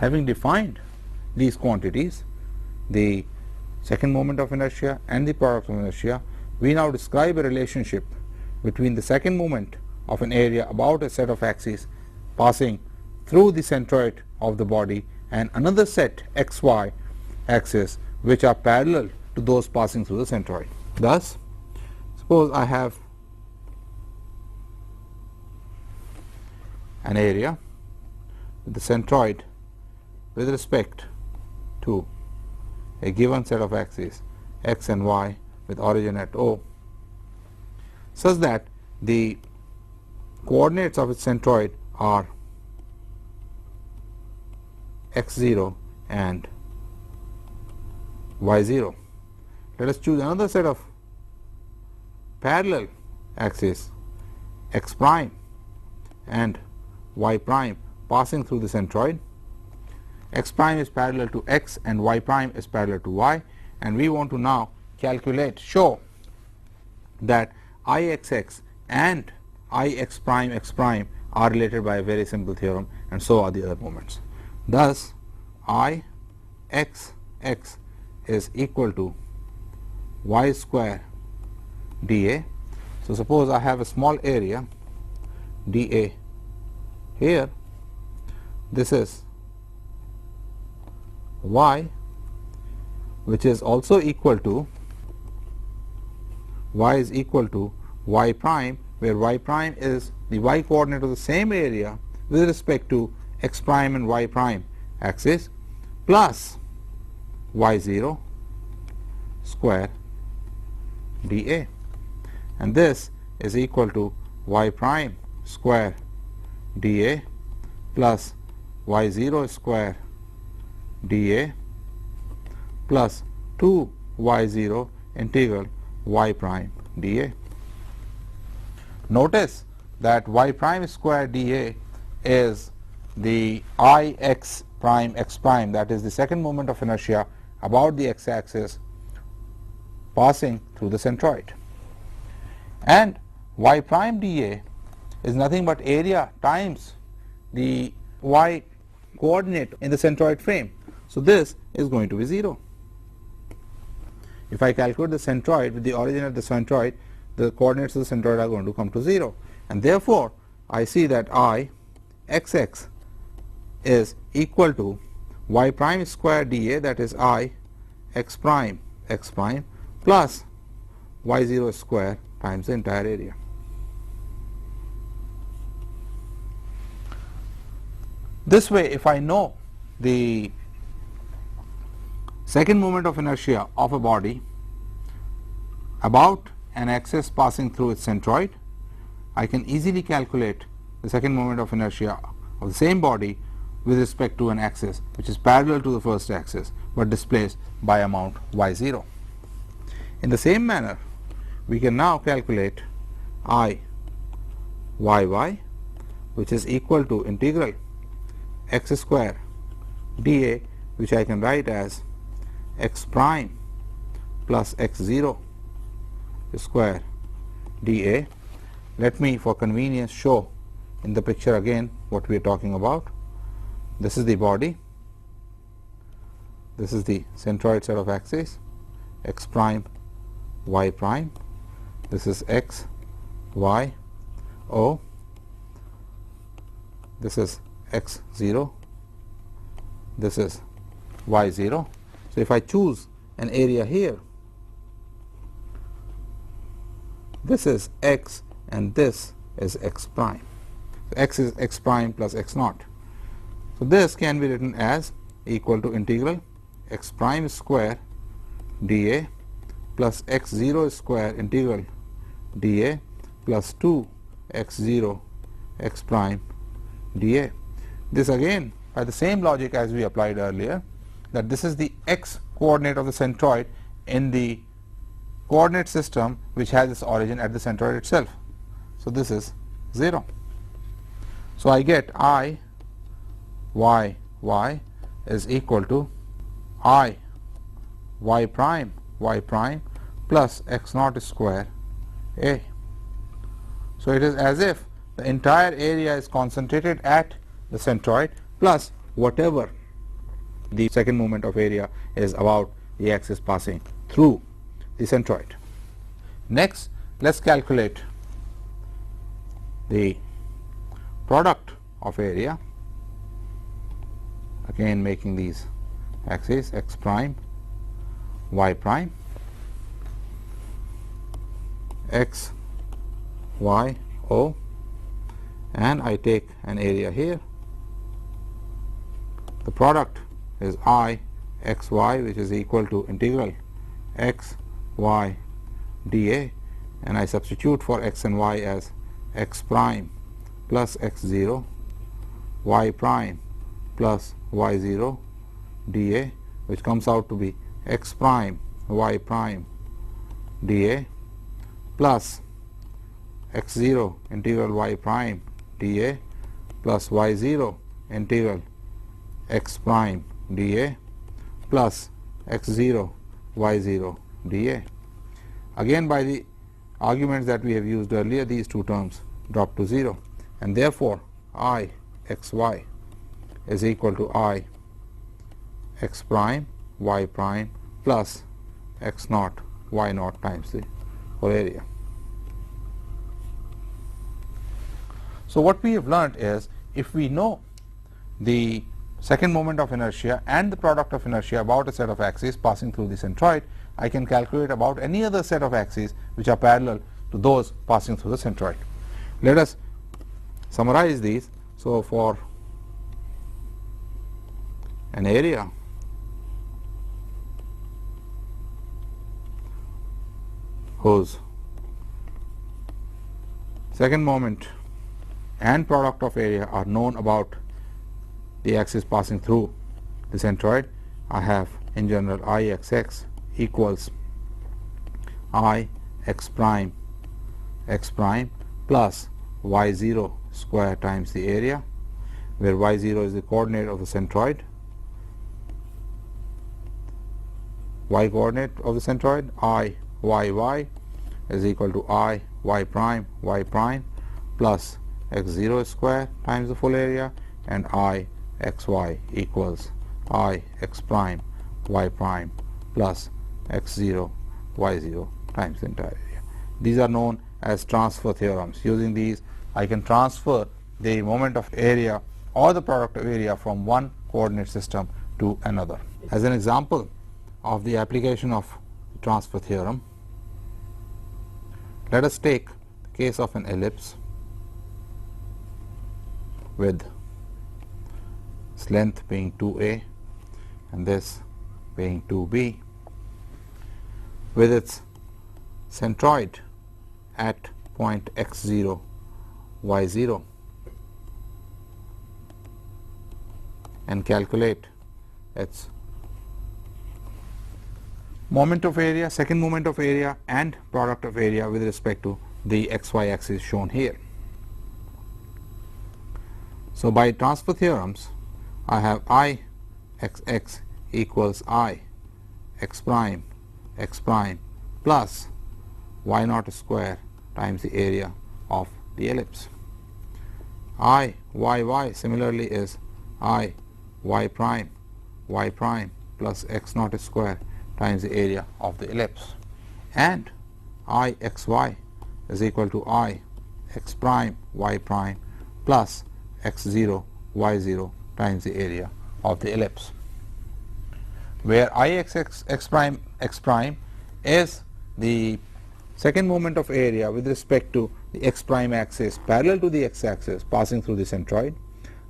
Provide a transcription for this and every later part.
having defined these quantities, the second moment of inertia and the product of inertia, we now describe a relationship between the second moment of an area about a set of axes passing through the centroid of the body and another set xy axis which are parallel to those passing through the centroid. Thus, suppose I have an area with the centroid with respect to a given set of axes x and y with origin at O, such that the coordinates of its centroid are x0 and y0. Let us choose another set of parallel axes x prime and y prime passing through the centroid. X prime is parallel to x and y prime is parallel to y, and we want to now show that Ixx and Ix prime x prime are related by a very simple theorem, and so are the other moments. Thus, Ixx is equal to y square dA. So, suppose I have a small area dA here, this is y, which is also equal to y is equal to y prime, where y prime is the y coordinate of the same area with respect to x prime and y prime axis, plus y0 square dA, and this is equal to y prime square dA plus y0 square dA plus 2 y0 integral y prime dA. Notice that y prime square dA is the Ix prime x prime, that is the second moment of inertia about the x axis passing through the centroid, and y prime dA is nothing but area times the y coordinate in the centroid frame. So, this is going to be 0. If I calculate the centroid with the origin at the centroid, the coordinates of the centroid are going to come to 0, and therefore, I see that Ixx is equal to y prime square dA, that is I x prime plus y0 square times the entire area. This way, if I know the second moment of inertia of a body about an axis passing through its centroid, I can easily calculate the second moment of inertia of the same body with respect to an axis which is parallel to the first axis but displaced by amount y0. In the same manner, we can now calculate Iyy, which is equal to integral x square dA, which I can write as x prime plus x0 square dA. Let me for convenience show in the picture again what we are talking about. This is the body, this is the centroid set of axes x prime y prime, this is x y O, this is x0, this is y0. So, if I choose an area here, this is x and this is x prime. So, x is x prime plus x naught. So, this can be written as equal to integral x prime square dA plus x0 square integral dA plus 2 x0 x prime dA. This again by the same logic as we applied earlier, that this is the x coordinate of the centroid in the coordinate system which has its origin at the centroid itself. So, this is 0. So, I get I y is equal to I y prime plus x naught square A. So, it is as if the entire area is concentrated at the centroid plus whatever the second moment of area is about the axis passing through the centroid. Next, let's calculate the product of area, again making these axes x prime, y prime, x, y, o, and I take an area here. The product is I x y, which is equal to integral x y dA, and I substitute for x and y as x prime plus x 0, y prime plus y 0 dA, which comes out to be x prime y prime dA plus x 0 integral y prime dA plus y 0 integral x prime dA plus x 0 y 0 dA. Again, by the arguments that we have used earlier, these two terms drop to 0, and therefore I x y is equal to I x prime y prime plus x naught y naught times the whole area. So what we have learnt is, if we know the second moment of inertia and the product of inertia about a set of axes passing through the centroid, I can calculate about any other set of axes which are parallel to those passing through the centroid. Let us summarize these. So for an area whose second moment and product of area are known about the axis passing through the centroid, I have in general I x equals I x prime plus y 0 square times the area, where y 0 is the coordinate of the centroid, y coordinate of the centroid, I y is equal to I y prime plus x 0 square times the full area, and I x y equals I x prime y prime plus x 0 y 0 times the entire area. These are known as transfer theorems. Using these, I can transfer the moment of area or the product of area from one coordinate system to another. As an example of the application of the transfer theorem, let us take the case of an ellipse with its length being 2a and this being 2b, with its centroid at point x 0 y 0, and calculate its moment of area, second moment of area, and product of area with respect to the xy axis shown here. So by transfer theorems, I have I x equals I x prime plus y naught square times the area of the ellipse. I y similarly is I y prime plus x naught square times the area of the ellipse, and I x y is equal to I x prime y prime plus x 0 y 0 times the area of the ellipse, where I x prime is the second moment of area with respect to the x prime axis parallel to the x axis passing through the centroid.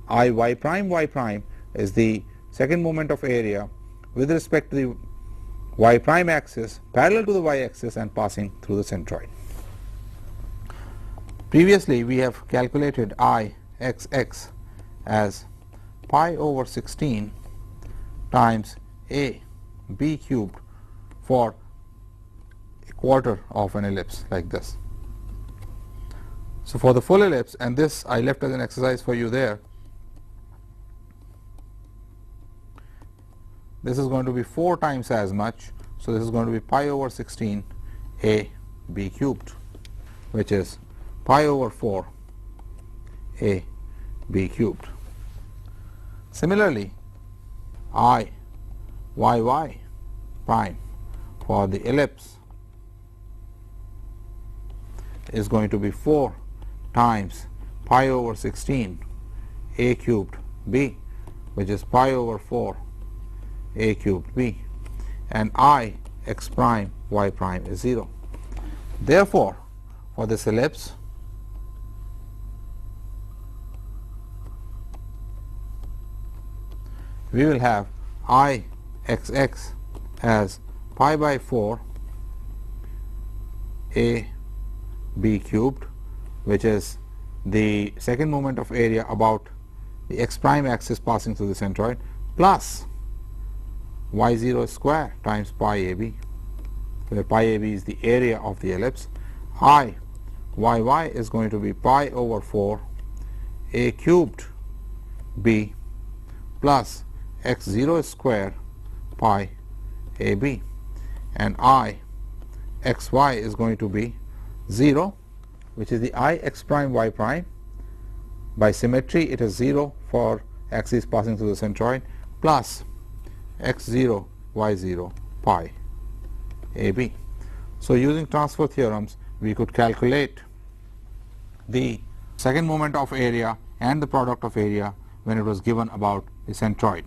I y prime is the second moment of area with respect to the y prime axis parallel to the y axis and passing through the centroid. Previously, we have calculated I x as pi over 16 times a b cubed for a quarter of an ellipse like this. So for the full ellipse, and this I left as an exercise for you there, this is going to be 4 times as much. So this is going to be pi over 16 a b cubed, which is pi over 4 a b cubed. Similarly, I y prime for the ellipse is going to be 4 times pi over 16 a cubed b, which is pi over 4 a cubed b, and I x prime y prime is 0. Therefore, for this ellipse, we will have I x as pi by 4 a b cubed, which is the second moment of area about the x prime axis passing through the centroid, plus y0 square times pi ab, where pi ab is the area of the ellipse. I y is going to be pi over 4 a cubed b plus x0 square pi ab, and I xy is going to be 0, which is the I x prime y prime. By symmetry, it is 0 for axis passing through the centroid, plus x0 y0 pi ab. So, using transfer theorems, we could calculate the second moment of area and the product of area when it was given about the centroid.